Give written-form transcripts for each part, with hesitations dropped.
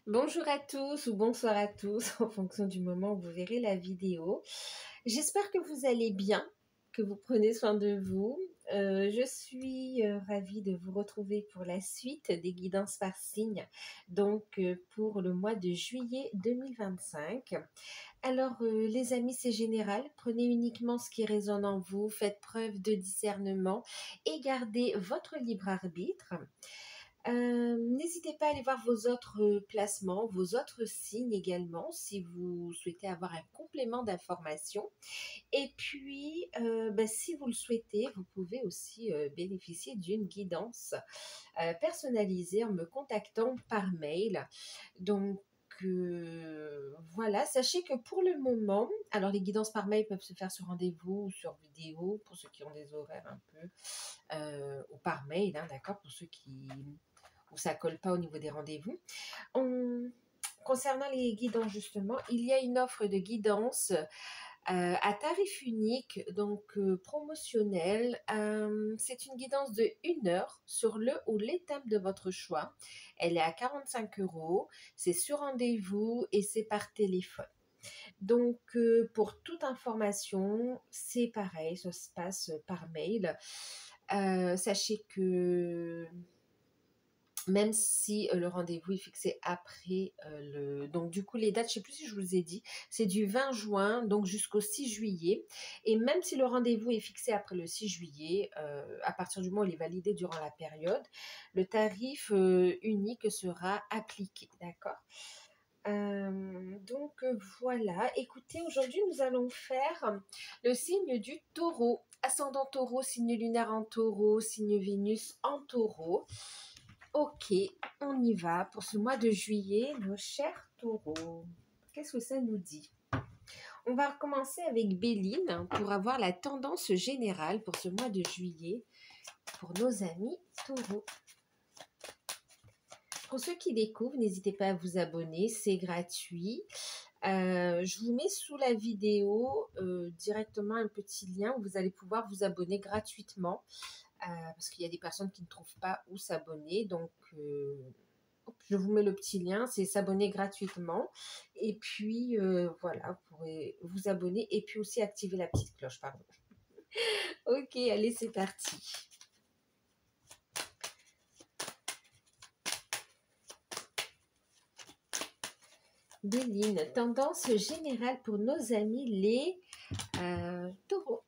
Bonjour à tous ou bonsoir à tous en fonction du moment où vous verrez la vidéo. J'espère que vous allez bien, que vous prenez soin de vous. Je suis ravie de vous retrouver pour la suite des guidances par signe, donc pour le mois de juillet 2025. Alors les amis, c'est général, prenez uniquement ce qui résonne en vous, faites preuve de discernement et gardez votre libre arbitre. N'hésitez pas à aller voir vos autres placements, vos autres signes également, si vous souhaitez avoir un complément d'information. Et puis, si vous le souhaitez, vous pouvez aussi bénéficier d'une guidance personnalisée en me contactant par mail. Donc, voilà, sachez que pour le moment, alors les guidances par mail peuvent se faire sur rendez-vous ou sur vidéo pour ceux qui ont des horaires un peu, ou par mail, hein, d'accord, pour ceux qui où ça colle pas au niveau des rendez-vous. Concernant les guidances justement, il y a une offre de guidance à tarif unique, donc promotionnel. C'est une guidance de 1 heure sur le ou les thèmes de votre choix. Elle est à 45 €. C'est sur rendez-vous et c'est par téléphone. Donc, pour toute information, c'est pareil, ça se passe par mail. Sachez que même si le rendez-vous est fixé après Donc, du coup, les dates, je ne sais plus si je vous ai dit, c'est du 20 juin, donc jusqu'au 6 juillet. Et même si le rendez-vous est fixé après le 6 juillet, à partir du moment où il est validé durant la période, le tarif unique sera appliqué, d'accord? Voilà, écoutez, aujourd'hui nous allons faire le signe du taureau, ascendant taureau, signe lunaire en taureau, signe Vénus en taureau. Ok, on y va pour ce mois de juillet, nos chers taureaux. Qu'est-ce que ça nous dit? On va recommencer avec Béline pour avoir la tendance générale pour ce mois de juillet pour nos amis taureaux. Pour ceux qui découvrent, n'hésitez pas à vous abonner, c'est gratuit. Je vous mets sous la vidéo directement un petit lien où vous allez pouvoir vous abonner gratuitement parce qu'il y a des personnes qui ne trouvent pas où s'abonner. Donc, je vous mets le petit lien, c'est s'abonner gratuitement. Et puis, voilà, vous pourrez vous abonner et puis aussi activer la petite cloche, pardon. Ok, allez, c'est parti. Béline, tendance générale pour nos amis les taureaux.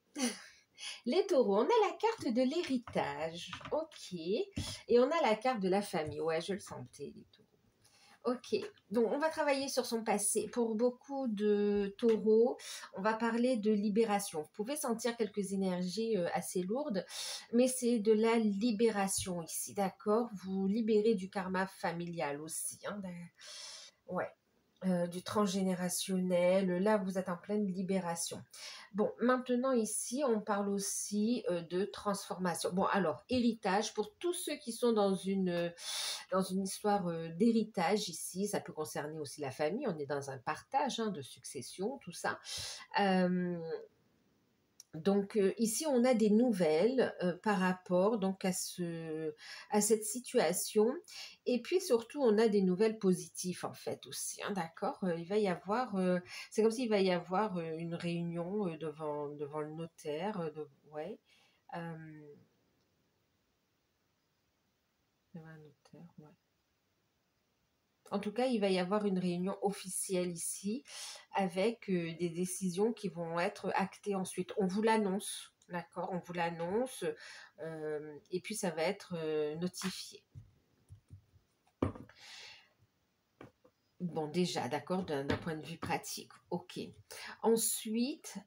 Les taureaux, on a la carte de l'héritage, ok, et on a la carte de la famille, ouais, je le sentais, les taureaux. Ok, donc on va travailler sur son passé. Pour beaucoup de taureaux, on va parler de libération. Vous pouvez sentir quelques énergies assez lourdes, mais c'est de la libération ici, d'accord? Vous libérez du karma familial aussi, hein, ouais. Du transgénérationnel, là vous êtes en pleine libération. Bon, maintenant ici on parle aussi de transformation. Bon alors, héritage, pour tous ceux qui sont dans une histoire d'héritage ici, ça peut concerner aussi la famille, on est dans un partage de succession, tout ça. Donc ici, on a des nouvelles par rapport donc à cette situation. Et puis surtout, on a des nouvelles positives en fait aussi. Hein, d'accord. Il va y avoir, c'est comme s'il va y avoir une réunion devant le notaire. Ouais. Devant un notaire, ouais. En tout cas, il va y avoir une réunion officielle ici avec des décisions qui vont être actées ensuite. On vous l'annonce, d'accord? On vous l'annonce et puis ça va être notifié. Bon, déjà, d'accord, d'un point de vue pratique, ok. Ensuite,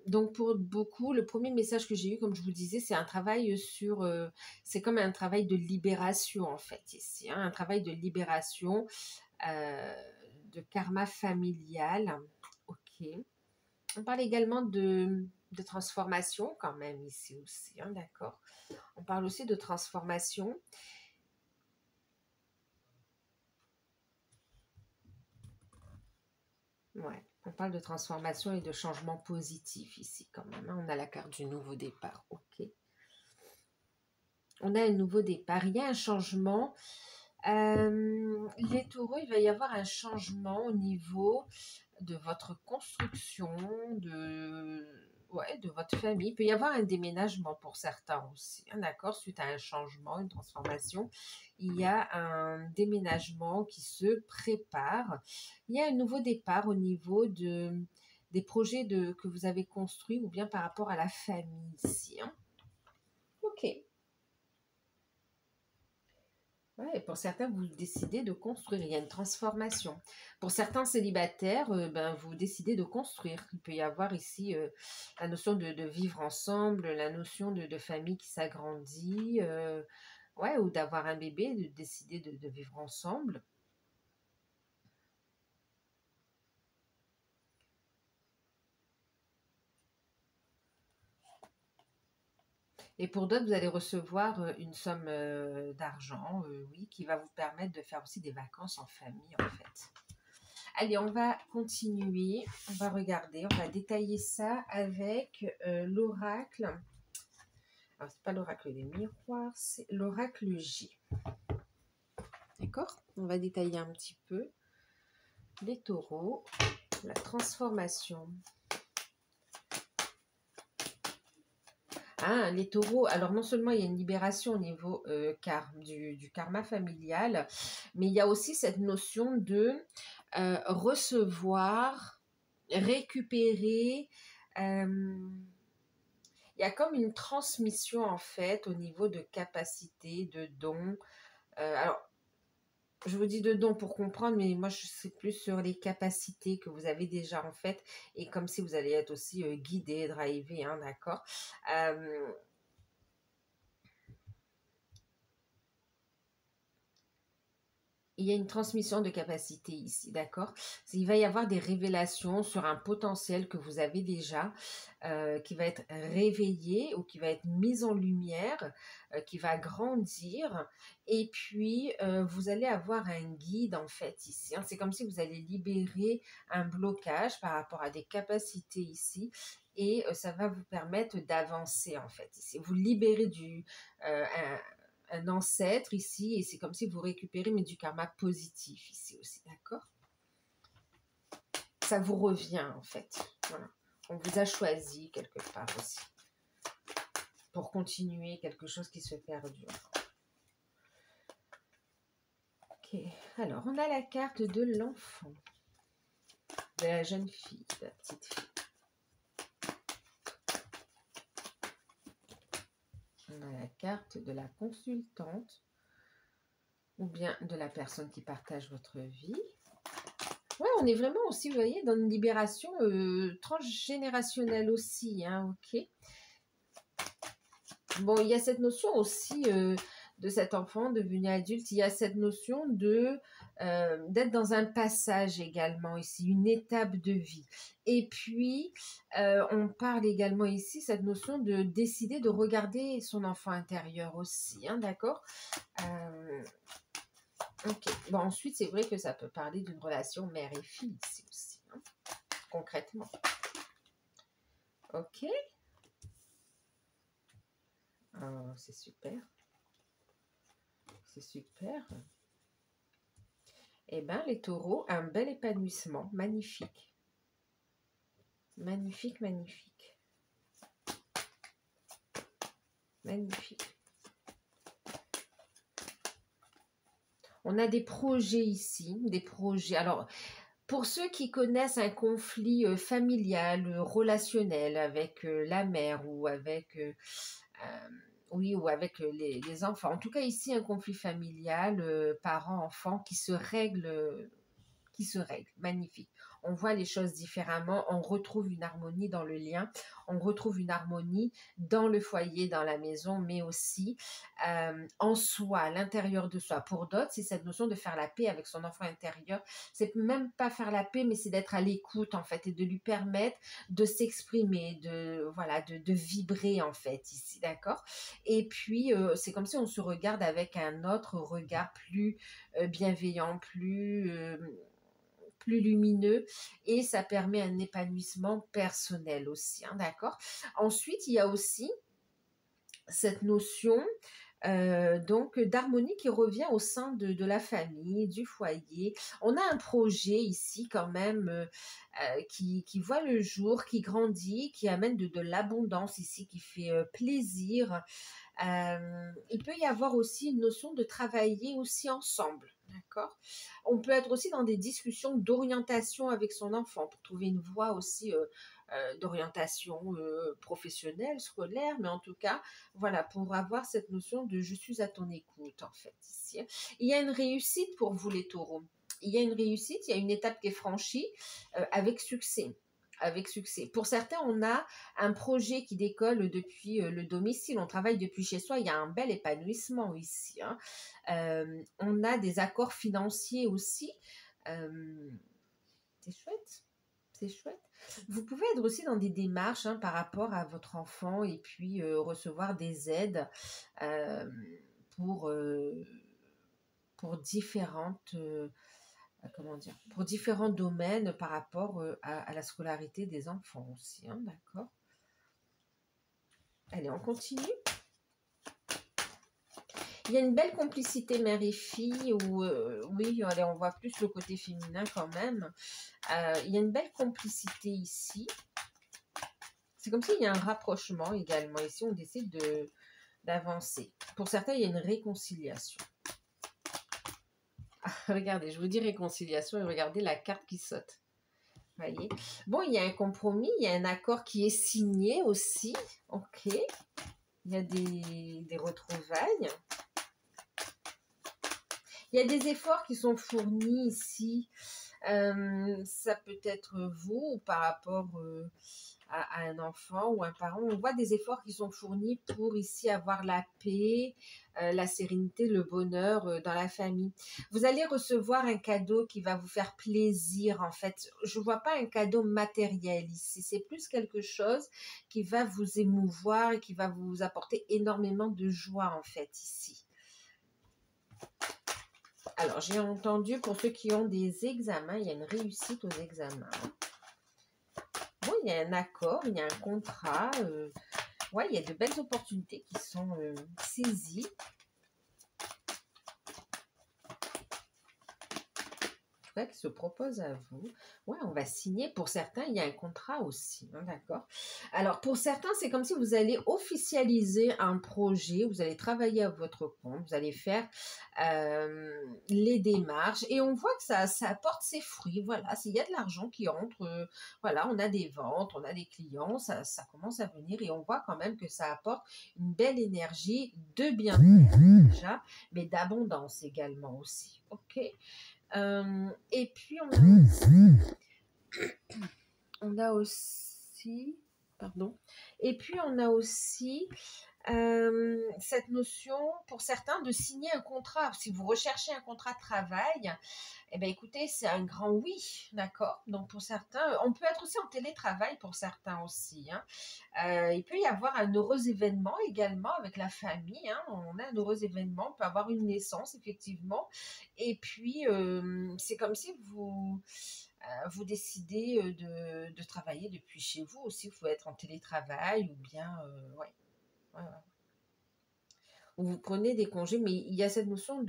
donc pour beaucoup, le premier message que j'ai eu, comme je vous le disais, c'est un travail sur, c'est comme un travail de libération en fait ici, hein, un travail de libération de karma familial, ok. On parle également de transformation quand même ici aussi, hein, d'accord. On parle aussi de transformation. Ouais, on parle de transformation et de changement positif ici quand même. Hein. On a la carte du nouveau départ, ok. On a un nouveau départ, il y a un changement Les taureaux, il va y avoir un changement au niveau de votre construction, ouais, de votre famille. Il peut y avoir un déménagement pour certains aussi, hein, d'accord, suite à un changement, une transformation. Il y a un déménagement qui se prépare. Il y a un nouveau départ au niveau des projets que vous avez construits ou bien par rapport à la famille ici, hein. Ok. Ouais, et pour certains, vous décidez de construire, il y a une transformation. Pour certains célibataires, ben, vous décidez de construire. Il peut y avoir ici la notion de vivre ensemble, la notion de famille qui s'agrandit, ouais, ou d'avoir un bébé, de décider de vivre ensemble. Et pour d'autres, vous allez recevoir une somme d'argent, oui, qui va vous permettre de faire aussi des vacances en famille, en fait. Allez, on va continuer, on va regarder, on va détailler ça avec l'oracle. Alors, c'est pas l'oracle des miroirs, c'est l'oracle J. D'accord? On va détailler un petit peu les taureaux, la transformation. Ah, les taureaux, alors non seulement il y a une libération au niveau du karma familial, mais il y a aussi cette notion de recevoir, récupérer. Il y a comme une transmission en fait au niveau de capacité, de dons. Alors, je vous dis de dons pour comprendre, mais moi je sais plus sur les capacités que vous avez déjà en fait, et comme si vous allez être aussi guidé, drivé, hein, d'accord. Il y a une transmission de capacité ici, d'accord? Il va y avoir des révélations sur un potentiel que vous avez déjà, qui va être réveillé ou qui va être mis en lumière, qui va grandir. Et puis, vous allez avoir un guide, en fait, ici, hein. C'est comme si vous allez libérer un blocage par rapport à des capacités ici. Et ça va vous permettre d'avancer, en fait, ici. Vous libérez un ancêtre ici, et c'est comme si vous récupérez, mais du karma positif ici aussi, d'accord? Ça vous revient en fait. Voilà. On vous a choisi quelque part aussi pour continuer quelque chose qui se perdure. Ok, alors on a la carte de l'enfant, de la jeune fille, de la petite fille. On a la carte de la consultante ou bien de la personne qui partage votre vie. Ouais, on est vraiment aussi, vous voyez, dans une libération transgénérationnelle aussi, hein, ok. Bon, il y a cette notion aussi de cet enfant devenu adulte, il y a cette notion d'être dans un passage également ici, une étape de vie. Et puis, on parle également ici, cette notion de décider de regarder son enfant intérieur aussi, hein, d'accord? Ok. Bon, ensuite, c'est vrai que ça peut parler d'une relation mère et fille ici aussi, hein, concrètement. Ok. Oh, c'est super. C'est super. Eh bien, les taureaux, un bel épanouissement. Magnifique. Magnifique, magnifique. Magnifique. On a des projets ici, des projets. Alors, pour ceux qui connaissent un conflit familial, relationnel avec la mère ou avec, oui, ou avec les enfants. En tout cas, ici, un conflit familial, parents-enfants qui se règle. Magnifique. On voit les choses différemment, on retrouve une harmonie dans le lien, on retrouve une harmonie dans le foyer, dans la maison, mais aussi en soi, à l'intérieur de soi. Pour d'autres, c'est cette notion de faire la paix avec son enfant intérieur. C'est même pas faire la paix, mais c'est d'être à l'écoute en fait et de lui permettre de s'exprimer, voilà, de vibrer en fait ici, d'accord? Et puis, c'est comme si on se regarde avec un autre regard plus bienveillant, plus lumineux, et ça permet un épanouissement personnel aussi, hein, d'accord? Ensuite, il y a aussi cette notion donc d'harmonie qui revient au sein de la famille, du foyer. On a un projet ici quand même qui voit le jour, qui grandit, qui amène de l'abondance ici, qui fait plaisir. Il peut y avoir aussi une notion de travailler aussi ensemble, d'accord? On peut être aussi dans des discussions d'orientation avec son enfant pour trouver une voie aussi d'orientation professionnelle, scolaire, mais en tout cas, voilà, pour avoir cette notion de je suis à ton écoute, en fait, ici. Il y a une réussite pour vous, les taureaux. Il y a une réussite, il y a une étape qui est franchie avec succès. Avec succès. Pour certains, on a un projet qui décolle depuis le domicile, on travaille depuis chez soi, il y a un bel épanouissement ici, hein. On a des accords financiers aussi. C'est chouette, c'est chouette. Vous pouvez être aussi dans des démarches par rapport à votre enfant et puis recevoir des aides euh, pour, euh, pour différentes comment dire, pour différents domaines par rapport à la scolarité des enfants aussi, hein, d'accord? Allez, on continue. Il y a une belle complicité mère et fille, où, oui, allez, on voit plus le côté féminin quand même. Il y a une belle complicité ici. C'est comme s'il y a un rapprochement également. Ici, on décide d'avancer. Pour certains, il y a une réconciliation. Ah, regardez, je vous dis réconciliation et regardez la carte qui saute. Voyez. Bon, il y a un compromis, il y a un accord qui est signé aussi. Ok. Il y a des retrouvailles. Il y a des efforts qui sont fournis ici. Ça peut être vous ou par rapport à un enfant ou un parent. On voit des efforts qui sont fournis pour ici avoir la paix, la sérénité, le bonheur dans la famille. Vous allez recevoir un cadeau qui va vous faire plaisir en fait. Je ne vois pas un cadeau matériel ici. C'est plus quelque chose qui va vous émouvoir et qui va vous apporter énormément de joie en fait ici. Alors, j'ai entendu pour ceux qui ont des examens, il y a une réussite aux examens. Bon, il y a un accord, il y a un contrat. Ouais, il y a de belles opportunités qui sont saisies. Qui se propose à vous. Ouais, on va signer. Pour certains, il y a un contrat aussi, hein, d'accord? Alors, pour certains, c'est comme si vous allez officialiser un projet, vous allez travailler à votre compte, vous allez faire les démarches et on voit que ça apporte ses fruits. Voilà, s'il y a de l'argent qui entre, voilà, on a des ventes, on a des clients, ça commence à venir et on voit quand même que ça apporte une belle énergie de bien-être déjà, mais d'abondance également aussi. Ok? Et puis on a aussi, pardon, et puis on a aussi cette notion pour certains de signer un contrat. Si vous recherchez un contrat de travail, eh bien écoutez, c'est un grand oui, d'accord? Donc pour certains, on peut être aussi en télétravail pour certains aussi, hein. Il peut y avoir un heureux événement également avec la famille, hein. On a un heureux événement, on peut avoir une naissance effectivement. Et puis c'est comme si vous décidez de travailler depuis chez vous aussi. Vous pouvez être en télétravail ou bien ouais. Ouais, ouais. Ou vous prenez des congés, mais il y a cette notion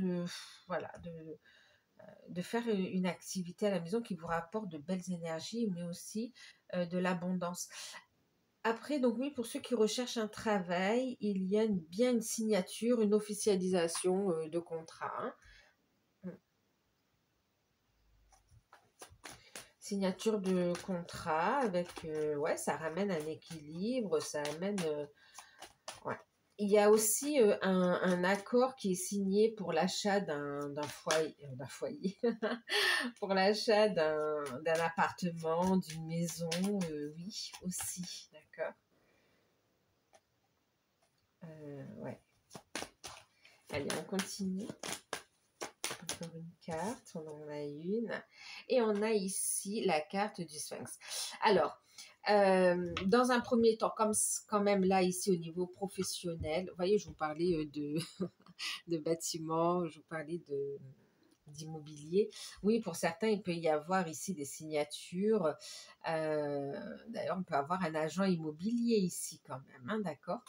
voilà, de faire une activité à la maison qui vous rapporte de belles énergies, mais aussi de l'abondance. Après, donc oui, pour ceux qui recherchent un travail, il y a bien une signature, une officialisation de contrat, hein. Signature de contrat avec, ouais, ça ramène un équilibre, ça amène, ouais. Il y a aussi un accord qui est signé pour l'achat d'un foyer, pour l'achat d'un appartement, d'une maison, oui, aussi, d'accord. Ouais. Allez, on continue. Encore une carte, on en a une. Et on a ici la carte du Sphinx. Alors, dans un premier temps, comme quand même là, ici au niveau professionnel, vous voyez, je vous parlais de bâtiments, je vous parlais d'immobilier. Oui, pour certains, il peut y avoir ici des signatures. D'ailleurs, on peut avoir un agent immobilier ici quand même, hein, d'accord?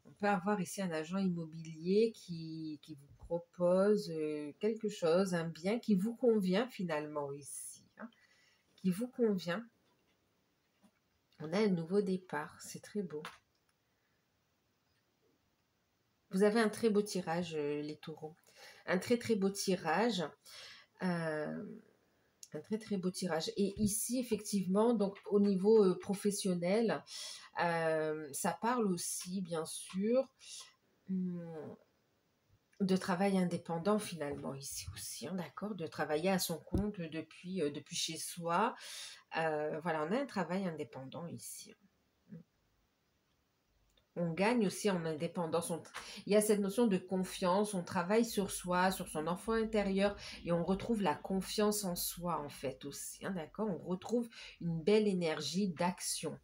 On peut avoir ici un agent immobilier qui vous propose quelque chose, un bien qui vous convient finalement ici, hein, qui vous convient. On a un nouveau départ, c'est très beau. Vous avez un très beau tirage, les taureaux. Un très très beau tirage. Euh, un très très beau tirage. Et ici, effectivement, donc au niveau professionnel, ça parle aussi, bien sûr, hum, de travail indépendant finalement ici aussi, hein, d'accord, de travailler à son compte depuis chez soi. Voilà, on a un travail indépendant ici. On gagne aussi en indépendance. Il y a cette notion de confiance, on travaille sur soi, sur son enfant intérieur, et on retrouve la confiance en soi, en fait, aussi, hein, d'accord? On retrouve une belle énergie d'action.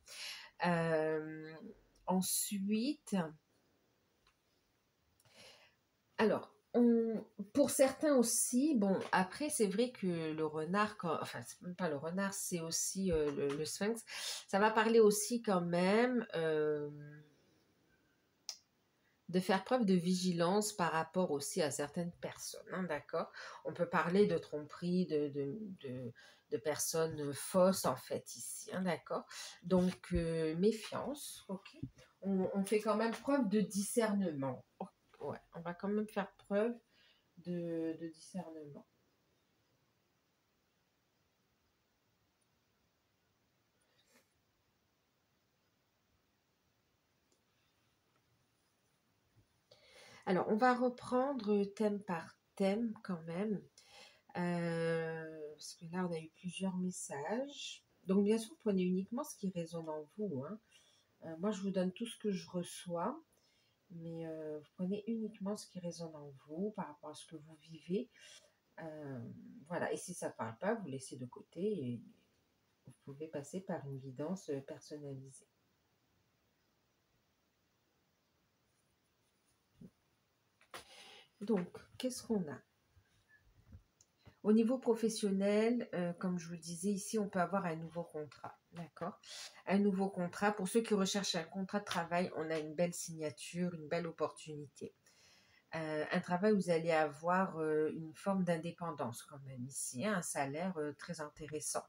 Euh, ensuite, alors, pour certains aussi, bon, après, c'est vrai que le renard, enfin, c'est même pas le renard, c'est aussi le sphinx, ça va parler aussi quand même de faire preuve de vigilance par rapport aussi à certaines personnes, hein, d'accord? On peut parler de tromperie, de personnes fausses, en fait, ici, hein, d'accord? Donc, méfiance, ok? On fait quand même preuve de discernement. Oh, ouais, on va quand même faire preuve de discernement. Alors, on va reprendre thème par thème quand même. Parce que là, on a eu plusieurs messages. Donc, bien sûr, prenez uniquement ce qui résonne en vous, hein. Moi, je vous donne tout ce que je reçois, mais vous prenez uniquement ce qui résonne en vous par rapport à ce que vous vivez. Euh, voilà, et si ça ne parle pas, vous laissez de côté et vous pouvez passer par une guidance personnalisée. Donc, qu'est-ce qu'on a? Au niveau professionnel, comme je vous le disais, ici, on peut avoir un nouveau contrat. D'accord? Un nouveau contrat. Pour ceux qui recherchent un contrat de travail, on a une belle signature, une belle opportunité. Un travail où vous allez avoir une forme d'indépendance quand même ici, hein, un salaire très intéressant.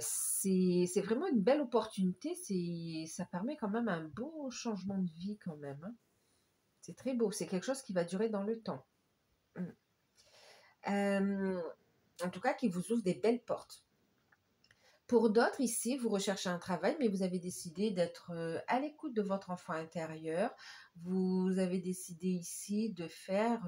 C'est vraiment une belle opportunité. Ça permet quand même un beau changement de vie quand même, hein. C'est très beau. C'est quelque chose qui va durer dans le temps. Mm. En tout cas, qui vous ouvre des belles portes. Pour d'autres, ici, vous recherchez un travail, mais vous avez décidé d'être à l'écoute de votre enfant intérieur. Vous avez décidé ici de faire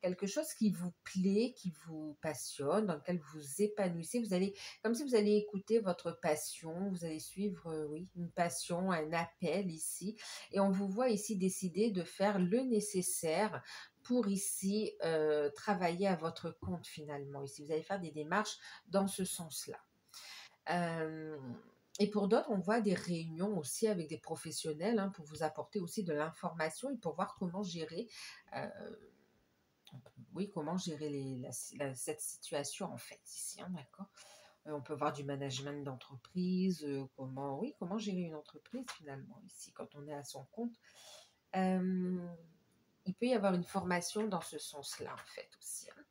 quelque chose qui vous plaît, qui vous passionne, dans lequel vous vous épanouissez. Vous allez, comme si vous allez écouter votre passion, vous allez suivre, oui, une passion, un appel ici. Et on vous voit ici décider de faire le nécessaire pour ici travailler à votre compte finalement. Ici, vous allez faire des démarches dans ce sens-là. Euh, et pour d'autres, on voit des réunions aussi avec des professionnels, hein, pour vous apporter aussi de l'information et pour voir comment gérer, euh, oui, comment gérer cette situation en fait ici, hein, d'accord. On peut voir du management d'entreprise, comment, oui, comment gérer une entreprise finalement ici quand on est à son compte. Euh, il peut y avoir une formation dans ce sens-là en fait aussi, hein.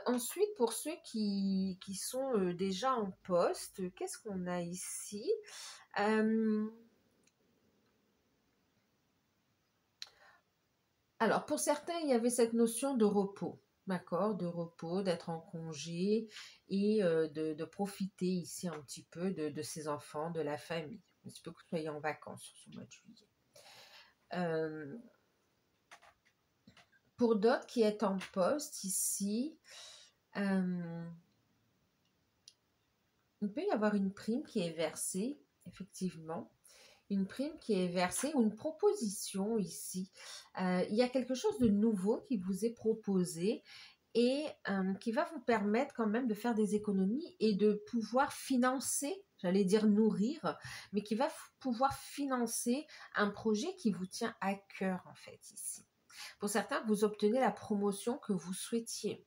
Ensuite, pour ceux qui sont déjà en poste, qu'est-ce qu'on a ici? Euh, alors, pour certains, il y avait cette notion de repos, d'accord, de repos, d'être en congé et de profiter ici un petit peu de ses enfants, de la famille. Il se peut que vous soyez en vacances sur ce mois de juillet. Euh, pour d'autres qui est en poste ici, euh, il peut y avoir une prime qui est versée, effectivement. Une prime qui est versée ou une proposition ici. Il y a quelque chose de nouveau qui vous est proposé et qui va vous permettre quand même de faire des économies et de pouvoir financer, j'allais dire nourrir, mais qui va pouvoir financer un projet qui vous tient à cœur en fait ici. Pour certains, vous obtenez la promotion que vous souhaitiez.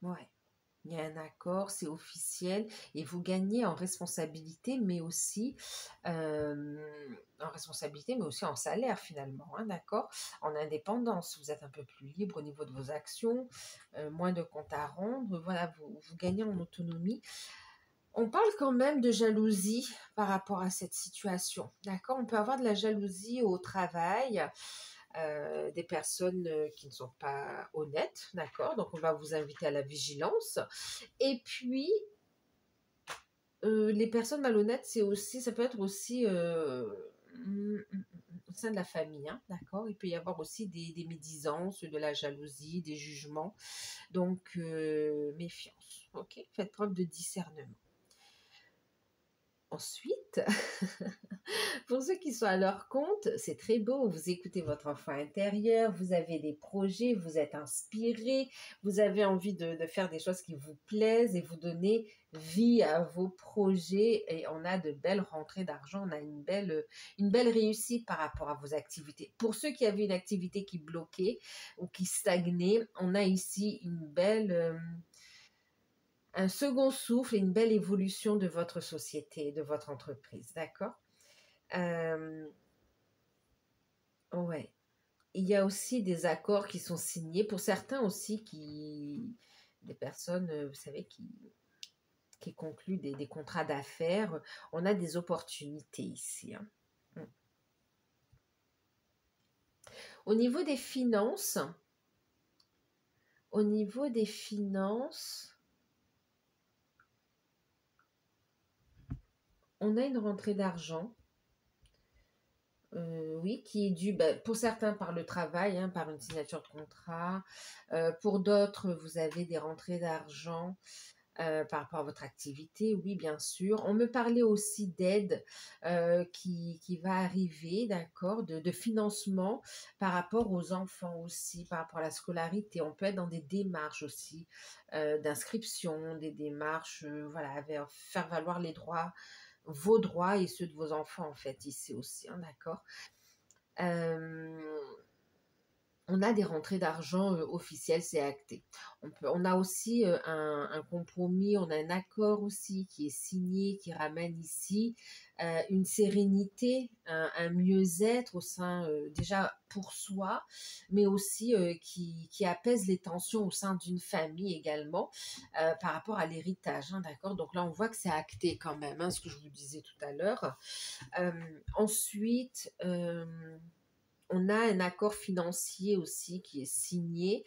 Ouais. Il y a un accord, c'est officiel et vous gagnez en responsabilité, mais aussi en salaire finalement, hein, d'accord? En indépendance, vous êtes un peu plus libre au niveau de vos actions, moins de comptes à rendre, voilà, vous gagnez en autonomie. On parle quand même de jalousie par rapport à cette situation, d'accord? On peut avoir de la jalousie au travail, des personnes qui ne sont pas honnêtes, d'accord? Donc on va vous inviter à la vigilance. Et puis, les personnes malhonnêtes, ça peut être aussi au sein de la famille, hein, d'accord? Il peut y avoir aussi des médisances, de la jalousie, des jugements. Donc, méfiance, ok? Faites preuve de discernement. Ensuite, pour ceux qui sont à leur compte, c'est très beau. Vous écoutez votre enfant intérieur, vous avez des projets, vous êtes inspiré, vous avez envie de faire des choses qui vous plaisent et vous donnez vie à vos projets. Et on a de belles rentrées d'argent, on a une belle réussite par rapport à vos activités. Pour ceux qui avaient une activité qui bloquait ou qui stagnait, on a ici un second souffle et une belle évolution de votre société, de votre entreprise, d'accord? Euh, ouais. Il y a aussi des accords qui sont signés pour certains aussi des personnes, vous savez, qui concluent des contrats d'affaires. On a des opportunités ici, hein. Mm. Au niveau des finances, au niveau des finances, on a une rentrée d'argent. Oui, qui est due, pour certains par le travail, hein, par une signature de contrat. Pour d'autres, vous avez des rentrées d'argent par rapport à votre activité, oui, bien sûr. On me parlait aussi d'aide qui va arriver, d'accord, de financement par rapport aux enfants aussi, par rapport à la scolarité. On peut être dans des démarches aussi d'inscription, des démarches, voilà, faire valoir les droits, vos droits et ceux de vos enfants, en fait, ici aussi, hein, d'accord. Euh, on a des rentrées d'argent officielles, c'est acté. On a aussi un compromis, on a un accord aussi qui est signé, qui ramène ici une sérénité, un mieux-être au sein, déjà pour soi, mais aussi qui apaise les tensions au sein d'une famille également par rapport à l'héritage, hein, d'accord? Donc là, on voit que c'est acté quand même, hein, ce que je vous disais tout à l'heure. Ensuite, on a un accord financier aussi qui est signé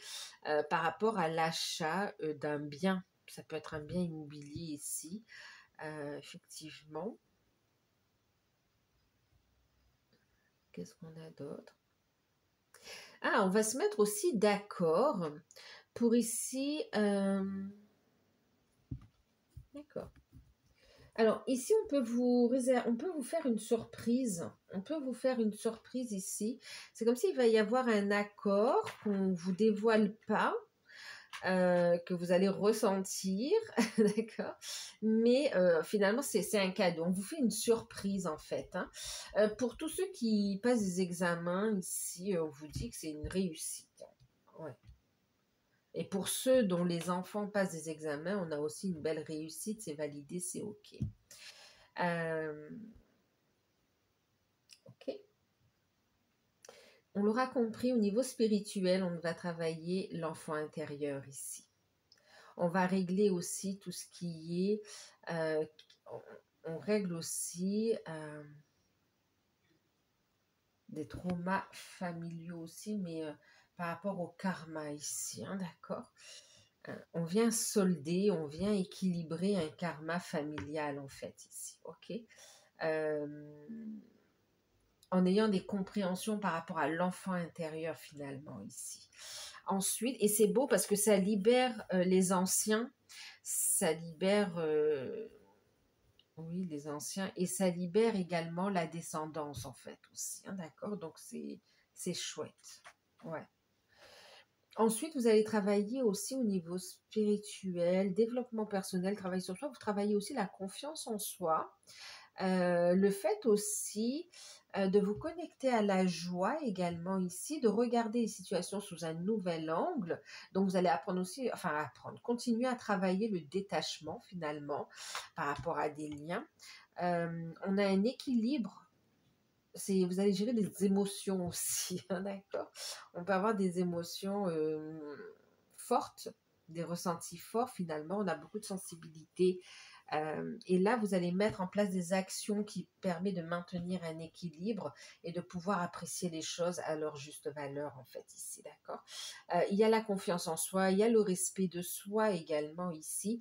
par rapport à l'achat d'un bien. Ça peut être un bien immobilier ici, effectivement. Qu'est-ce qu'on a d'autre? Ah, on va se mettre aussi d'accord pour ici. D'accord. Alors ici, on peut vous faire une surprise. On peut vous faire une surprise ici. C'est comme s'il va y avoir un accord qu'on vous dévoile pas, que vous allez ressentir, d'accord? Mais finalement, c'est un cadeau. On vous fait une surprise en fait, hein. Pour tous ceux qui passent des examens ici, on vous dit que c'est une réussite. Ouais. Et pour ceux dont les enfants passent des examens, on a aussi une belle réussite, c'est validé, c'est OK. Euh, OK. On l'aura compris, au niveau spirituel, on va travailler l'enfant intérieur ici. On va régler aussi tout ce qui est... euh, on règle aussi des traumas familiaux aussi, mais par rapport au karma ici, hein, d'accord? On vient solder, on vient équilibrer un karma familial en fait ici, ok? Euh, en ayant des compréhensions par rapport à l'enfant intérieur finalement ici. Ensuite, et c'est beau parce que ça libère les anciens, ça libère, oui, les anciens, et ça libère également la descendance en fait aussi, hein, d'accord? Donc c'est chouette, ouais. Ensuite, vous allez travailler aussi au niveau spirituel, développement personnel, travail sur soi. Vous travaillez aussi la confiance en soi. Le fait aussi de vous connecter à la joie également ici, de regarder les situations sous un nouvel angle. Donc vous allez apprendre aussi, enfin apprendre, continuer à travailler le détachement finalement par rapport à des liens. On a un équilibre. Vous allez gérer des émotions aussi, hein, d'accord? On peut avoir des émotions fortes, des ressentis forts finalement. On a beaucoup de sensibilité. Et là, vous allez mettre en place des actions qui permettent de maintenir un équilibre et de pouvoir apprécier les choses à leur juste valeur, en fait, ici, d'accord? Il y a la confiance en soi, il y a le respect de soi également ici.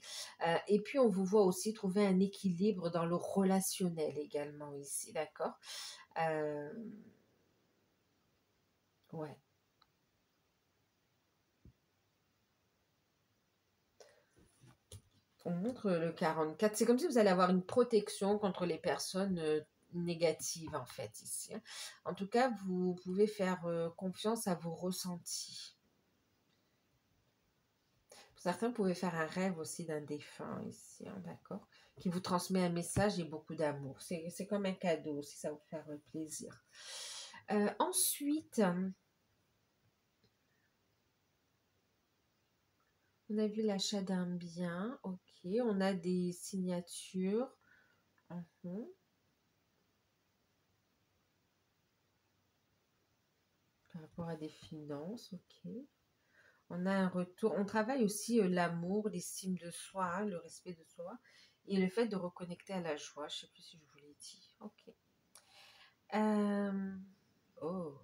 Et puis, on vous voit aussi trouver un équilibre dans le relationnel également ici, d'accord? Euh, ouais. On montre le 44. C'est comme si vous allez avoir une protection contre les personnes négatives, en fait, ici, hein. En tout cas, vous pouvez faire confiance à vos ressentis. Certains pouvaient faire un rêve aussi d'un défunt ici, hein, d'accord, qui vous transmet un message et beaucoup d'amour. C'est comme un cadeau, si ça vous fait plaisir. Ensuite, on a vu l'achat d'un bien, ok. On a des signatures. Mhm. Par rapport à des finances, ok. On a un retour. On travaille aussi l'amour, l'estime de soi, hein, le respect de soi et le fait de reconnecter à la joie. Je ne sais plus si je vous l'ai dit. Ok. Oh.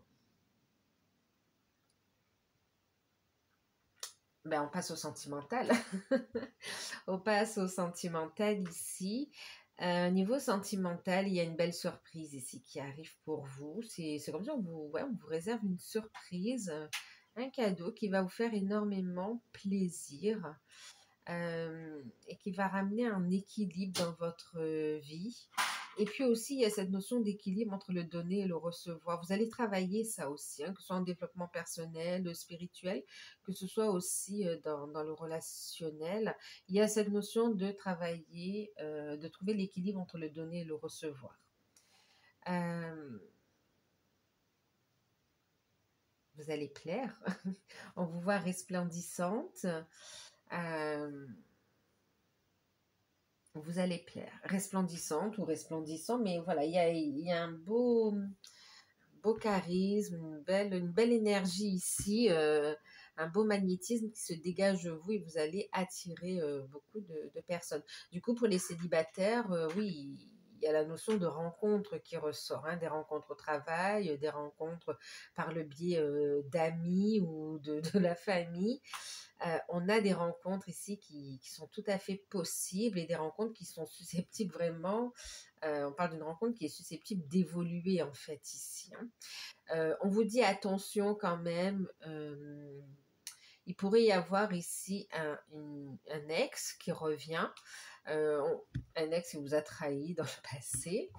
Ben, on passe au sentimental. On passe au sentimental ici. Niveau sentimental, il y a une belle surprise ici qui arrive pour vous. C'est comme ça, on vous réserve une surprise, un cadeau qui va vous faire énormément plaisir. Et qui va ramener un équilibre dans votre vie. Et puis aussi, il y a cette notion d'équilibre entre le donner et le recevoir. Vous allez travailler ça aussi, hein, que ce soit en développement personnel, spirituel, que ce soit aussi dans le relationnel. Il y a cette notion de travailler, de trouver l'équilibre entre le donner et le recevoir. Euh, vous allez plaire. On vous voit resplendissante. Euh, vous allez plaire. Resplendissante ou resplendissant, mais voilà, il y a un beau charisme, une belle énergie ici, un beau magnétisme qui se dégage de vous et vous allez attirer beaucoup de personnes. Du coup, pour les célibataires, oui, il y a la notion de rencontre qui ressort, hein, des rencontres au travail, des rencontres par le biais d'amis ou de la famille. On a des rencontres ici qui sont tout à fait possibles et des rencontres qui sont susceptibles vraiment, on parle d'une rencontre qui est susceptible d'évoluer en fait ici, hein. On vous dit attention quand même, il pourrait y avoir ici un ex qui revient, un ex qui vous a trahi dans le passé.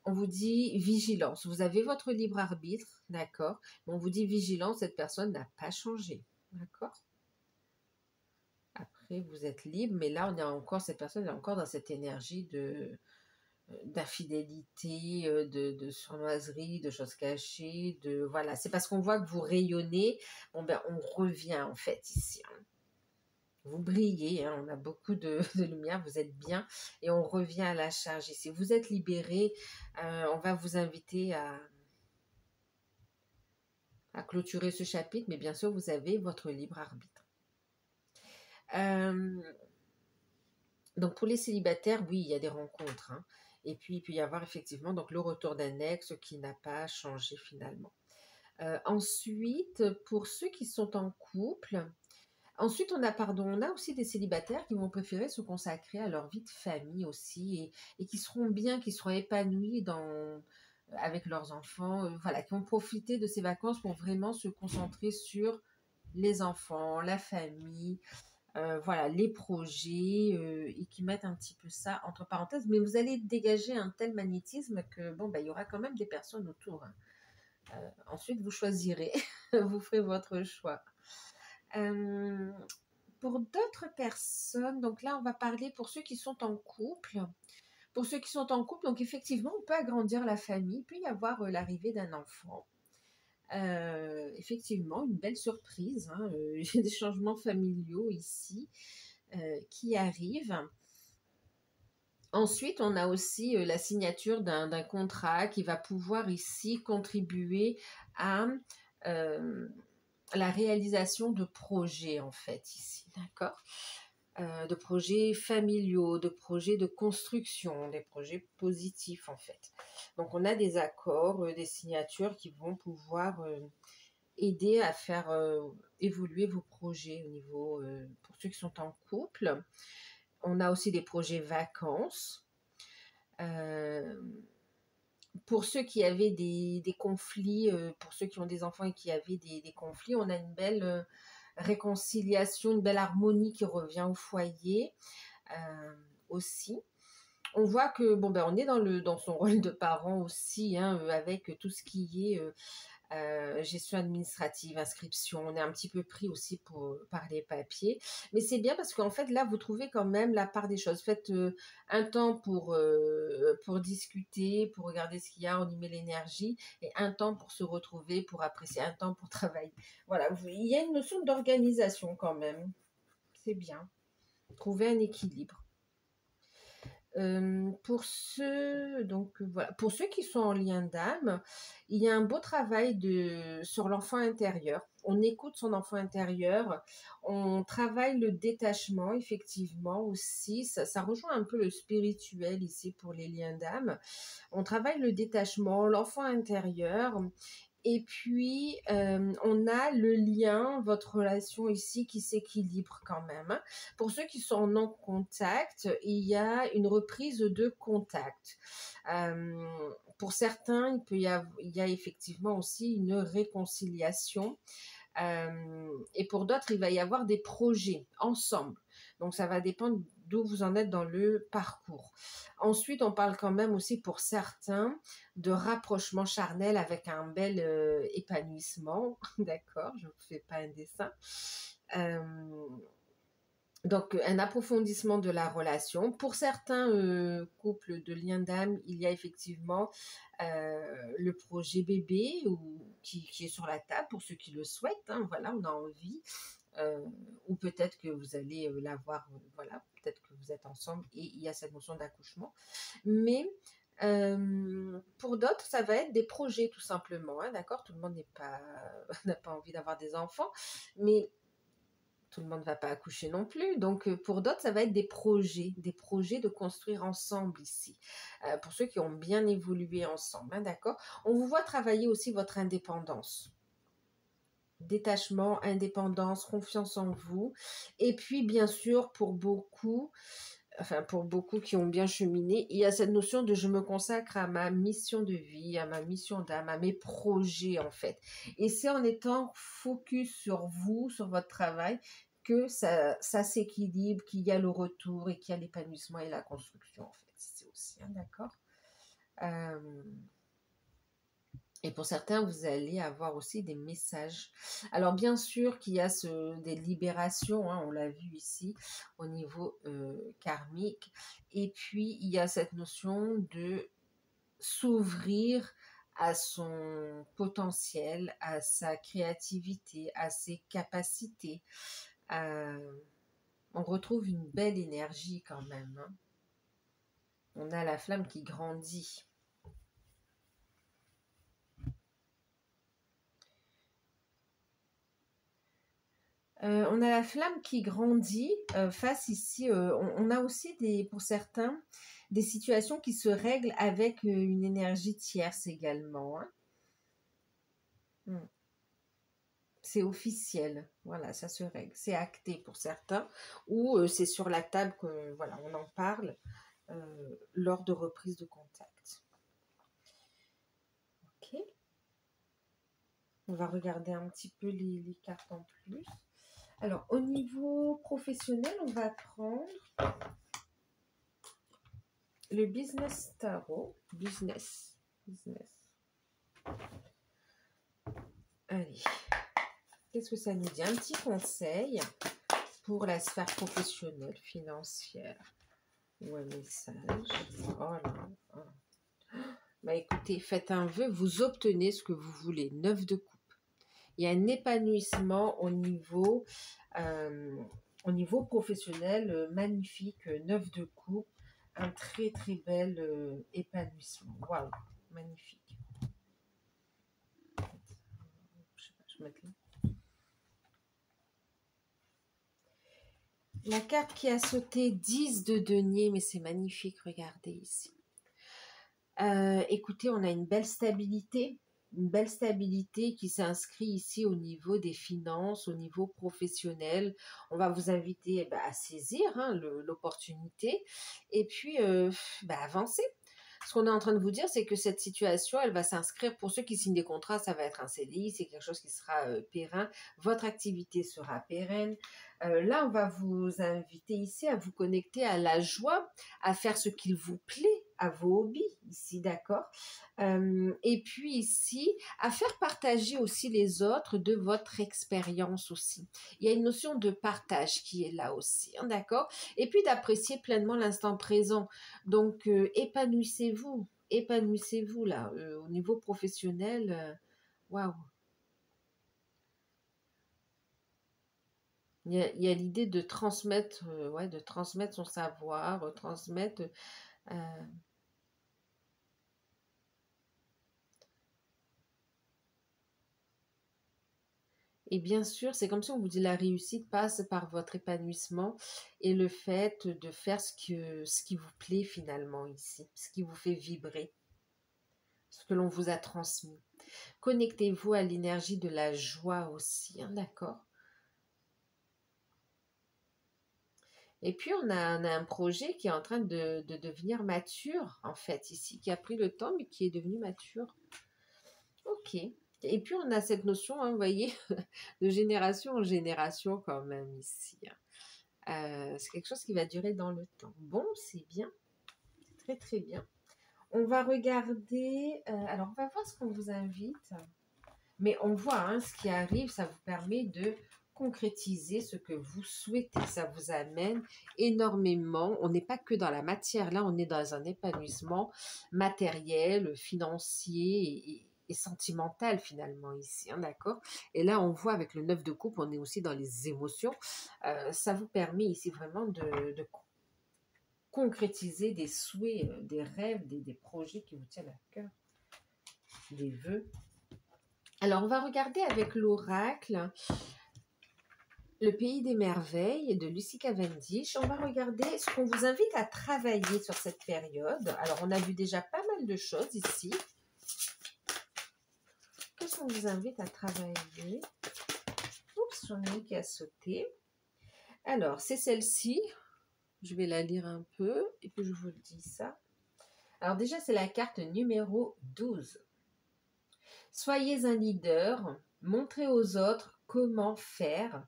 On vous dit vigilance, vous avez votre libre arbitre, d'accord, mais on vous dit vigilance, cette personne n'a pas changé, d'accord. Après, vous êtes libre, mais là, cette personne est encore dans cette énergie d'infidélité, de sournoiserie, de choses cachées, voilà. C'est parce qu'on voit que vous rayonnez, bon ben, on revient en fait ici, hein. Vous brillez, hein, on a beaucoup de lumière, vous êtes bien et on revient à la charge ici. Vous êtes libéré, on va vous inviter à clôturer ce chapitre, mais bien sûr, vous avez votre libre arbitre. Donc pour les célibataires, oui, il y a des rencontres, hein. Et puis il peut y avoir effectivement donc le retour d'un ex qui n'a pas changé finalement. Ensuite, pour ceux qui sont en couple, ensuite on a aussi des célibataires qui vont préférer se consacrer à leur vie de famille aussi et qui seront bien, qui seront épanouis avec leurs enfants, voilà, qui vont profiter de ces vacances pour vraiment se concentrer sur les enfants, la famille, voilà, les projets, et qui mettent un petit peu ça entre parenthèses. Mais vous allez dégager un tel magnétisme que, bon, bah, il y aura quand même des personnes autour, hein. Ensuite, vous choisirez, vous ferez votre choix. Pour d'autres personnes, donc là, on va parler pour ceux qui sont en couple. Pour ceux qui sont en couple, donc effectivement, on peut agrandir la famille, il peut y avoir l'arrivée d'un enfant. Effectivement, une belle surprise, hein, j'ai des changements familiaux ici qui arrivent. Ensuite, on a aussi la signature d'un contrat qui va pouvoir ici contribuer à la réalisation de projets, en fait, ici, d'accord? De projets familiaux, de projets de construction, des projets positifs, en fait. Donc, on a des accords, des signatures qui vont pouvoir aider à faire évoluer vos projets au niveau, pour ceux qui sont en couple. On a aussi des projets vacances. Pour ceux qui avaient des conflits, pour ceux qui ont des enfants et qui avaient des conflits, on a une belle réconciliation, une belle harmonie qui revient au foyer aussi. On voit que bon ben on est dans son rôle de parent aussi, hein, avec tout ce qui est gestion administrative, inscription, on est un petit peu pris aussi par les papiers. Mais c'est bien parce qu'en fait, là, vous trouvez quand même la part des choses. Faites un temps pour discuter, pour regarder ce qu'il y a, on y met l'énergie, et un temps pour se retrouver, pour apprécier, un temps pour travailler. Voilà, il y a une notion d'organisation quand même. C'est bien. Trouver un équilibre. Pour ceux qui sont en lien d'âme, il y a un beau travail sur l'enfant intérieur. On écoute son enfant intérieur, on travaille le détachement, effectivement, aussi. Ça rejoint un peu le spirituel ici pour les liens d'âme. On travaille le détachement, l'enfant intérieur. Et puis, on a le lien, votre relation ici qui s'équilibre quand même, hein. Pour ceux qui sont en non-contact, il y a une reprise de contact. Pour certains, il y a effectivement aussi une réconciliation. Et pour d'autres, il va y avoir des projets ensemble. Donc, ça va dépendre d'où vous en êtes dans le parcours. Ensuite, on parle quand même aussi pour certains de rapprochement charnel avec un bel épanouissement. D'accord, je ne vous fais pas un dessin. Donc, un approfondissement de la relation. Pour certains couples de liens d'âme, il y a effectivement le projet bébé qui est sur la table pour ceux qui le souhaitent. Hein, voilà, on a envie. Ou peut-être que vous allez l'avoir, voilà, peut-être que vous êtes ensemble et il y a cette notion d'accouchement. Mais pour d'autres, ça va être des projets tout simplement. Hein, d'accord, tout le monde n'a pas envie d'avoir des enfants, mais tout le monde ne va pas accoucher non plus. Donc, pour d'autres, ça va être des projets de construire ensemble ici. Pour ceux qui ont bien évolué ensemble, hein, d'accord. On vous voit travailler aussi votre indépendance. Détachement, indépendance, confiance en vous. Et puis, bien sûr, pour beaucoup qui ont bien cheminé, il y a cette notion de je me consacre à ma mission de vie, à ma mission d'âme, à mes projets en fait. Et c'est en étant focus sur vous, sur votre travail, que ça s'équilibre, qu'il y a le retour et qu'il y a l'épanouissement et la construction en fait. C'est aussi, hein, d'accord. Et pour certains, vous allez avoir aussi des messages. Alors, bien sûr qu'il y a des libérations, hein, on l'a vu ici, au niveau karmique. Et puis, il y a cette notion de s'ouvrir à son potentiel, à sa créativité, à ses capacités. On retrouve une belle énergie quand même, hein. On a la flamme qui grandit. On a la flamme qui grandit face ici. On a aussi pour certains des situations qui se règlent avec une énergie tierce également, hein. C'est officiel, voilà, ça se règle. C'est acté pour certains ou c'est sur la table que voilà, on en parle lors de reprise de contact. Ok. On va regarder un petit peu les cartes en plus. Alors, au niveau professionnel, on va prendre le Business Tarot. Business. Allez. Qu'est-ce que ça nous dit? Un petit conseil pour la sphère professionnelle, financière. ou un message. Oh là, oh. Bah écoutez, faites un vœu, vous obtenez ce que vous voulez. 9 de coupe. Il y a un épanouissement au niveau professionnel magnifique. 9 de coupe. Un très très bel épanouissement. Waouh, magnifique. Je sais pas, je vais mettre là. La carte qui a sauté, 10 de denier, mais c'est magnifique, regardez ici. Écoutez, on a une belle stabilité qui s'inscrit ici au niveau des finances, au niveau professionnel. On va vous inviter à saisir l'opportunité et puis avancer. Ce qu'on est en train de vous dire, c'est que cette situation, elle va s'inscrire, pour ceux qui signent des contrats, ça va être un CDI, c'est quelque chose qui sera périn, votre activité sera pérenne. Là, on va vous inviter ici à vous connecter à la joie, à faire ce qu'il vous plaît, à vos hobbies, ici, d'accord. Et puis ici, à faire partager aussi les autres de votre expérience aussi. Il y a une notion de partage qui est là aussi, hein, d'accord. Et puis d'apprécier pleinement l'instant présent. Donc, épanouissez-vous là, au niveau professionnel. Waouh! Il y a l'idée de transmettre, de transmettre son savoir, transmettre. euh, et bien sûr, c'est comme si on vous dit la réussite passe par votre épanouissement et le fait de faire ce qui vous plaît finalement ici, ce qui vous fait vibrer, ce que l'on vous a transmis. Connectez-vous à l'énergie de la joie aussi, hein, d'accord? Et puis, on a un projet qui est en train de devenir mature, en fait, ici, qui a pris le temps, mais qui est devenu mature. Ok. Et puis, on a cette notion, hein, vous voyez, de génération en génération quand même ici, hein. C'est quelque chose qui va durer dans le temps. Bon, c'est bien. C'est très, très bien. On va regarder... alors, on va voir ce qu'on vous invite. Mais on voit hein, ce qui arrive, ça vous permet de concrétiser ce que vous souhaitez. Ça vous amène énormément. On n'est pas que dans la matière, là, on est dans un épanouissement matériel, financier et sentimental finalement ici, hein, d'accord? Et là, on voit avec le 9 de coupe, on est aussi dans les émotions. Ça vous permet ici vraiment de concrétiser des souhaits, des rêves, des projets qui vous tiennent à cœur, des vœux. Alors, on va regarder avec l'oracle Le pays des merveilles de Lucie Cavendish. On va regarder ce qu'on vous invite à travailler sur cette période. Alors, on a vu déjà pas mal de choses ici. Qu'est-ce qu'on vous invite à travailler? Oups, j'en ai une qui a sauté. Alors, c'est celle-ci. Je vais la lire un peu et puis je vous le dis ça. Alors déjà, c'est la carte numéro 12. Soyez un leader, montrez aux autres comment faire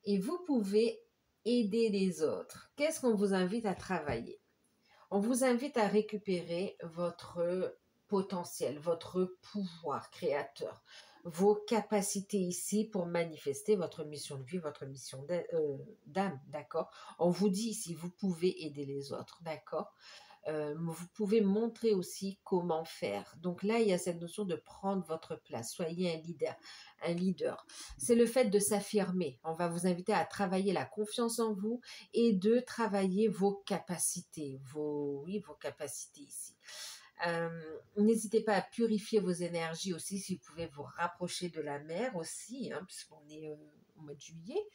et vous pouvez aider les autres. Qu'est-ce qu'on vous invite à travailler? On vous invite à récupérer votre potentiel, votre pouvoir créateur, vos capacités ici pour manifester votre mission de vie, votre mission d'âme, d'accord? On vous dit ici, vous pouvez aider les autres, d'accord? Vous pouvez montrer aussi comment faire. Donc là, il y a cette notion de prendre votre place. Soyez un leader. Un leader. C'est le fait de s'affirmer. On va vous inviter à travailler la confiance en vous et de travailler vos capacités. Vos capacités ici. N'hésitez pas à purifier vos énergies aussi, si vous pouvez vous rapprocher de la mer aussi, hein, puisqu'on est au mois de juillet.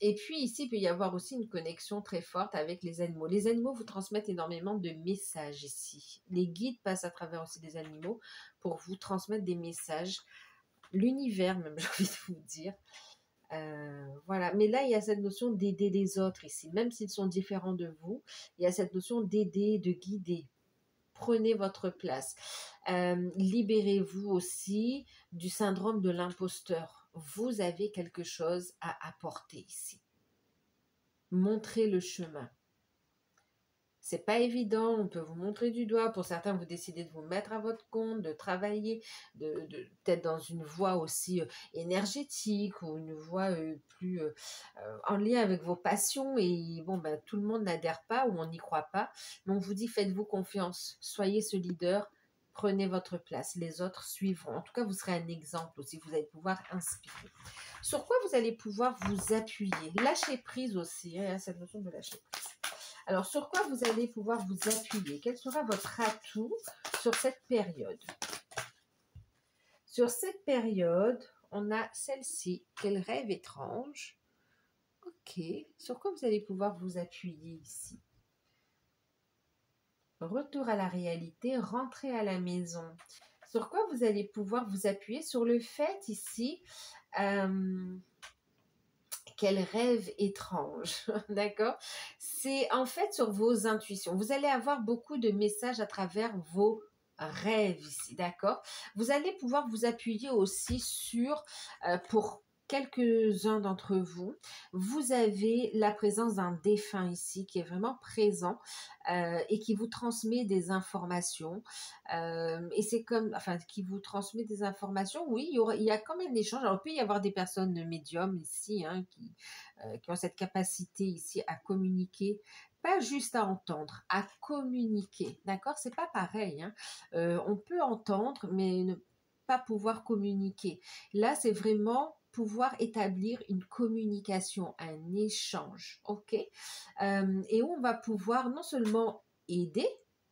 Et puis ici, il peut y avoir aussi une connexion très forte avec les animaux. Les animaux vous transmettent énormément de messages ici. Les guides passent à travers aussi des animaux pour vous transmettre des messages. L'univers même, j'ai envie de vous dire. Voilà, mais là il y a cette notion d'aider les autres ici, même s'ils sont différents de vous, il y a cette notion d'aider, de guider. Prenez votre place. Libérez-vous aussi du syndrome de l'imposteur. Vous avez quelque chose à apporter ici. Montrez le chemin. C'est pas évident, on peut vous montrer du doigt. Pour certains, vous décidez de vous mettre à votre compte, de travailler, peut-être dans une voie aussi énergétique ou une voie plus en lien avec vos passions. Et bon, ben, tout le monde n'adhère pas ou on n'y croit pas. Mais on vous dit, faites-vous confiance, soyez ce leader, prenez votre place. Les autres suivront. En tout cas, vous serez un exemple aussi, vous allez pouvoir inspirer. Sur quoi vous allez pouvoir vous appuyer? Lâcher prise aussi, hein, cette notion de lâcher prise. Alors, sur quoi vous allez pouvoir vous appuyer? Quel sera votre atout sur cette période? Sur cette période, on a celle-ci. Quel rêve étrange. Ok. Sur quoi vous allez pouvoir vous appuyer ici? Retour à la réalité, rentrer à la maison. Sur quoi vous allez pouvoir vous appuyer? Sur le fait ici... quel rêve étrange, d'accord? C'est en fait sur vos intuitions. Vous allez avoir beaucoup de messages à travers vos rêves ici, d'accord? Vous allez pouvoir vous appuyer aussi sur, pour quelques-uns d'entre vous, vous avez la présence d'un défunt ici qui est vraiment présent et qui vous transmet des informations. Et c'est comme, enfin, qui vous transmet des informations. Oui, il y a quand même un échange. Alors, il peut y avoir des personnes médiums ici hein, qui ont cette capacité ici à communiquer. Pas juste à entendre, à communiquer. D'accord? C'est pas pareil. Hein. On peut entendre, mais ne pas pouvoir communiquer. Là, c'est vraiment pouvoir établir une communication, un échange, ok? Et où on va pouvoir non seulement aider,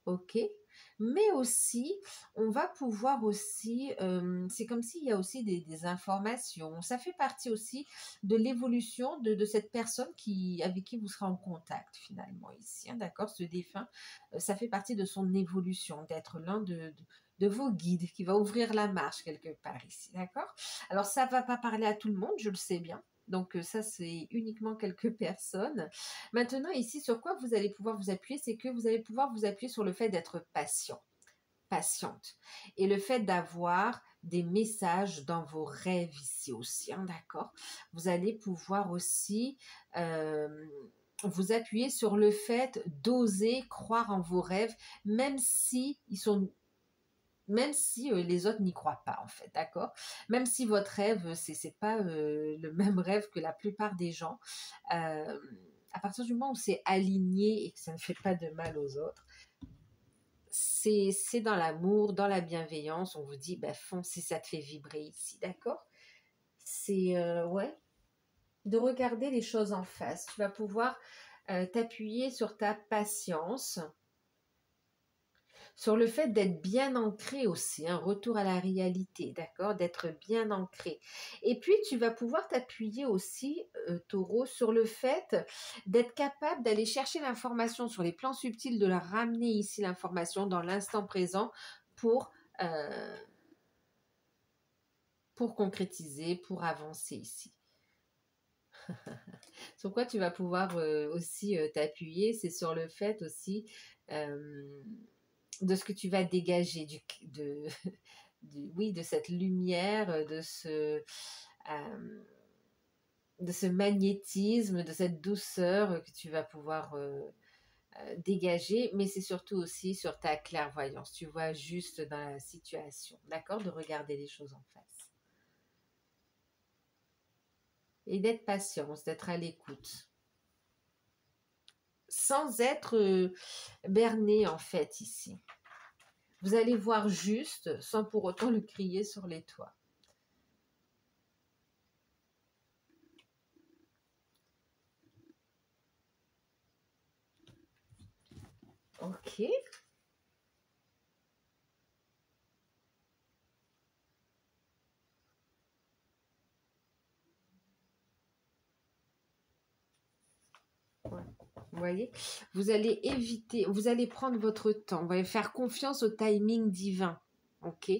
ok, mais aussi, on va pouvoir aussi, c'est comme s'il y a aussi des informations. Ça fait partie aussi de l'évolution de cette personne avec qui vous serez en contact finalement ici. Hein, d'accord, ce défunt, ça fait partie de son évolution, d'être l'un de vos guides qui va ouvrir la marche quelque part ici. D'accord? Alors, ça ne va pas parler à tout le monde, je le sais bien. Donc ça, c'est uniquement quelques personnes. Maintenant, ici, sur quoi vous allez pouvoir vous appuyer, c'est que vous allez pouvoir vous appuyer sur le fait d'être patient, patiente. Et le fait d'avoir des messages dans vos rêves ici aussi, hein, d'accord? Vous allez pouvoir aussi vous appuyer sur le fait d'oser croire en vos rêves, même si ils sont même si les autres n'y croient pas en fait, d'accord? Même si votre rêve, c'est pas le même rêve que la plupart des gens, à partir du moment où c'est aligné et que ça ne fait pas de mal aux autres, c'est dans l'amour, dans la bienveillance, on vous dit, bah fonce si ça te fait vibrer ici, d'accord? C'est, ouais, de regarder les choses en face. Tu vas pouvoir t'appuyer sur ta patience, sur le fait d'être bien ancré aussi, un retour à la réalité, d'accord, d'être bien ancré. Et puis, tu vas pouvoir t'appuyer aussi, taureau, sur le fait d'être capable d'aller chercher l'information sur les plans subtils, de la ramener ici, l'information dans l'instant présent euh, pour concrétiser, pour avancer ici. Sur quoi tu vas pouvoir aussi t'appuyer, c'est sur le fait aussi de ce que tu vas dégager, oui, de cette lumière, de ce magnétisme, de cette douceur que tu vas pouvoir dégager, mais c'est surtout aussi sur ta clairvoyance. Tu vois juste dans la situation, d'accord? De regarder les choses en face. Et d'être patience, d'être à l'écoute. Sans être berné en fait ici. Vous allez voir juste sans pour autant le crier sur les toits. Ok. Ouais. Vous voyez, vous allez éviter, vous allez prendre votre temps, vous allez faire confiance au timing divin, ok,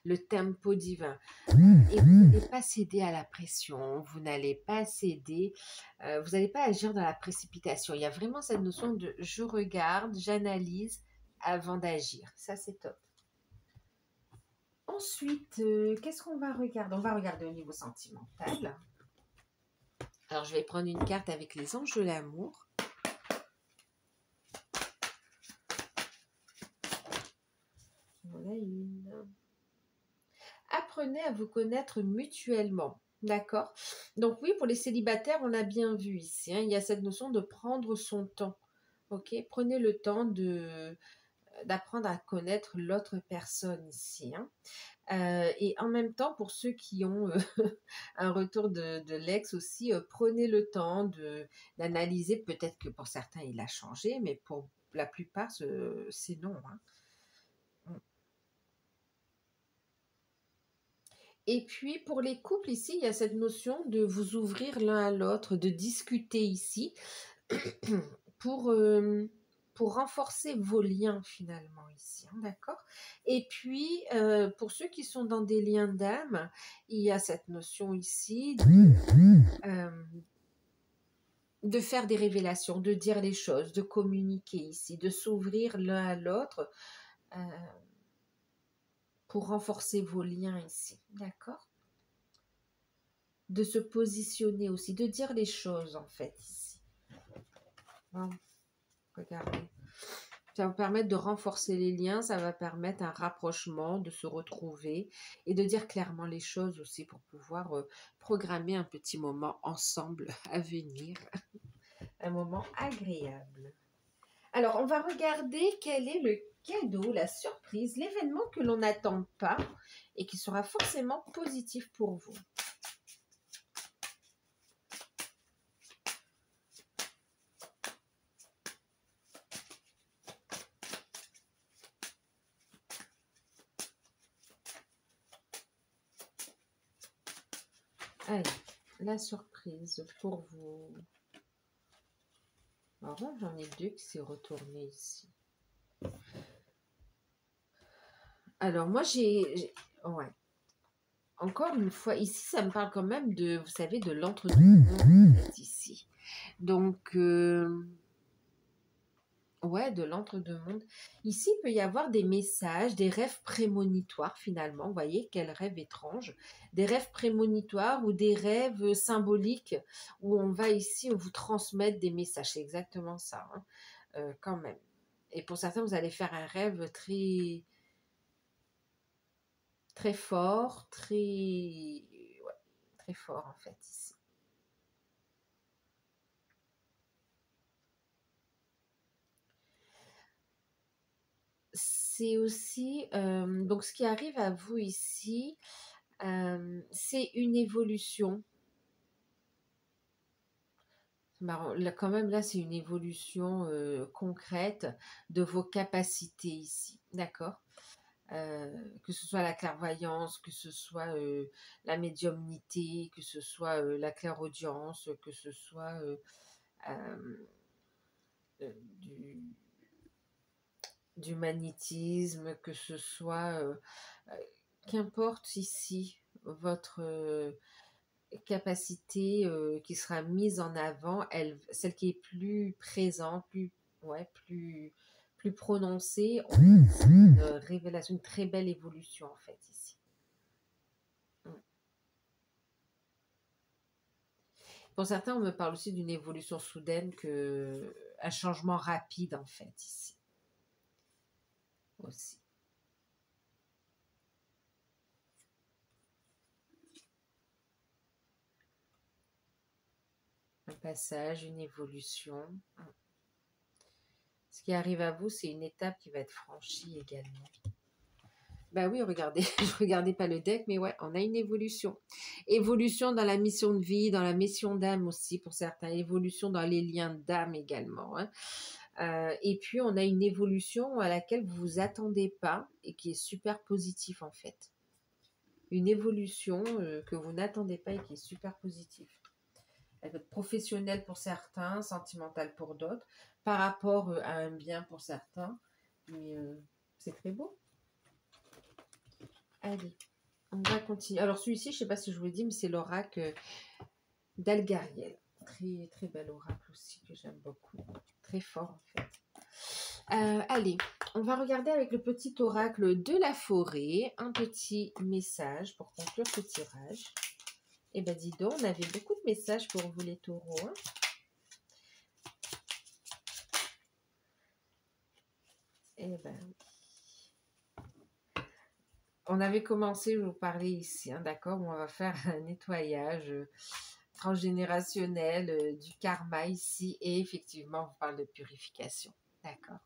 le tempo divin. Et vous n'allez pas céder à la pression, vous n'allez pas céder, vous n'allez pas agir dans la précipitation. Il y a vraiment cette notion de je regarde, j'analyse avant d'agir. Ça, c'est top. Ensuite, qu'est-ce qu'on va regarder? On va regarder au niveau sentimental. Alors, je vais prendre une carte avec les anges de l'amour. Voilà une. Apprenez à vous connaître mutuellement. D'accord? Donc oui, pour les célibataires, on a bien vu ici, hein, il y a cette notion de prendre son temps. Ok? Prenez le temps d'apprendre à connaître l'autre personne ici, hein. Et en même temps, pour ceux qui ont un retour de l'ex aussi, prenez le temps d'analyser. Peut-être que pour certains, il a changé, mais pour la plupart, c'est non, hein. Et puis, pour les couples, ici, il y a cette notion de vous ouvrir l'un à l'autre, de discuter ici, pour, pour renforcer vos liens finalement ici, hein, d'accord? Et puis, pour ceux qui sont dans des liens d'âme, il y a cette notion ici de faire des révélations, de dire les choses, de communiquer ici, de s'ouvrir l'un à l'autre euh, pour renforcer vos liens ici, d'accord? De se positionner aussi, de dire les choses en fait ici. Bon, regardez. Ça va vous permettre de renforcer les liens, ça va permettre un rapprochement, de se retrouver et de dire clairement les choses aussi pour pouvoir programmer un petit moment ensemble à venir. Un moment agréable. Alors, on va regarder quel est le cadeau, la surprise, l'événement que l'on n'attend pas et qui sera forcément positif pour vous. Allez, la surprise pour vous. Alors, j'en ai deux qui s'est retourné ici. Alors, moi, ouais. Encore une fois, ici, ça me parle quand même de, vous savez, de l'entre-deux-mondes ici. Donc, ouais, de l'entre-deux-mondes. Ici, il peut y avoir des messages, des rêves prémonitoires finalement. Vous voyez, quel rêve étrange. Des rêves prémonitoires ou des rêves symboliques où on va ici vous transmettre des messages. C'est exactement ça, hein, quand même. Et pour certains, vous allez faire un rêve très, très fort, ouais, très fort en fait ici. C'est aussi, donc ce qui arrive à vous ici, c'est une évolution. C'est marrant, là, quand même, là, c'est une évolution concrète de vos capacités ici, d'accord? Que ce soit la clairvoyance, que ce soit la médiumnité, que ce soit la clairaudience, que ce soit euh, du, du magnétisme, que ce soit, qu'importe ici, votre capacité qui sera mise en avant, celle qui est plus présente, ouais, plus prononcée, on a une révélation, une très belle évolution en fait ici. Pour certains, on me parle aussi d'une évolution soudaine, un changement rapide en fait ici aussi. Un passage, une évolution. Ce qui arrive à vous, c'est une étape qui va être franchie également. Ben oui, regardez, je regardais pas le deck, mais ouais, on a une évolution. Évolution dans la mission de vie, dans la mission d'âme aussi pour certains. Évolution dans les liens d'âme également, hein. Et puis, on a une évolution à laquelle vous vous attendez pas et qui est super positive en fait. Une évolution que vous n'attendez pas et qui est super positive. Elle peut être professionnelle pour certains, sentimentale pour d'autres, par rapport à un bien pour certains. Mais c'est très beau. Allez, on va continuer. Alors celui-ci, je ne sais pas si je vous l'ai dit, mais c'est l'oracle d'Algariel. Très, très bel oracle aussi que j'aime beaucoup. Très fort en fait. Allez, on va regarder avec le petit oracle de la forêt un petit message pour conclure ce tirage. Eh bien, dis donc, on avait beaucoup de messages pour vous les taureaux, hein. Eh ben, On avait commencé, je vous parlais ici, hein, d'accord, où on va faire un nettoyage transgénérationnel du karma ici. Et effectivement, on parle de purification. D'accord.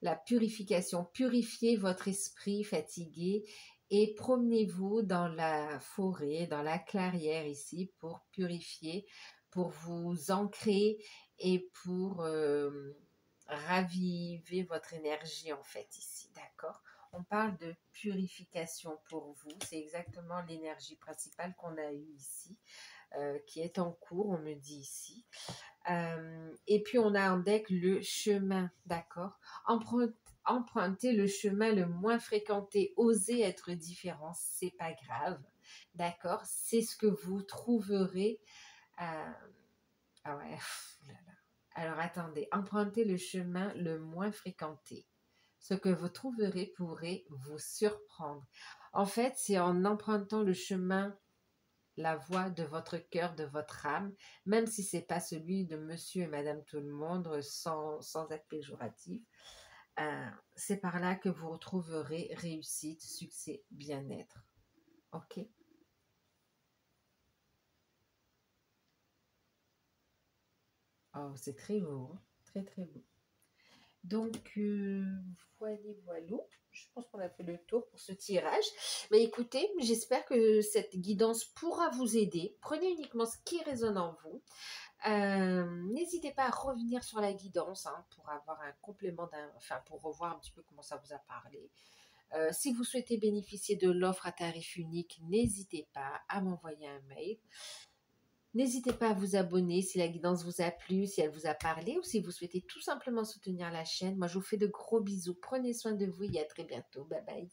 La purification. Purifiez votre esprit fatigué et promenez-vous dans la forêt, dans la clairière ici pour purifier, pour vous ancrer et pour raviver votre énergie en fait ici, d'accord? On parle de purification pour vous, c'est exactement l'énergie principale qu'on a eue ici, qui est en cours, on me dit ici. Et puis on a en deck le chemin, d'accord? Empruntez le chemin le moins fréquenté, osez être différent, c'est pas grave, d'accord? C'est ce que vous trouverez. euh, Ah ouais, là là. Alors attendez, empruntez le chemin le moins fréquenté. Ce que vous trouverez pourrait vous surprendre. En fait, c'est en empruntant le chemin, la voie de votre cœur, de votre âme, même si c'est pas celui de monsieur et madame tout le monde, sans être péjoratif. C'est par là que vous retrouverez réussite, succès, bien-être. Ok? Oh, c'est très beau, hein. Très très beau. Donc, voilà, voilà. Je pense qu'on a fait le tour pour ce tirage. Mais écoutez, j'espère que cette guidance pourra vous aider. Prenez uniquement ce qui résonne en vous. N'hésitez pas à revenir sur la guidance hein, pour avoir un complément, enfin pour revoir un petit peu comment ça vous a parlé. Si vous souhaitez bénéficier de l'offre à tarif unique, n'hésitez pas à m'envoyer un mail. N'hésitez pas à vous abonner si la guidance vous a plu, si elle vous a parlé ou si vous souhaitez tout simplement soutenir la chaîne. Moi, je vous fais de gros bisous. Prenez soin de vous et à très bientôt. Bye bye.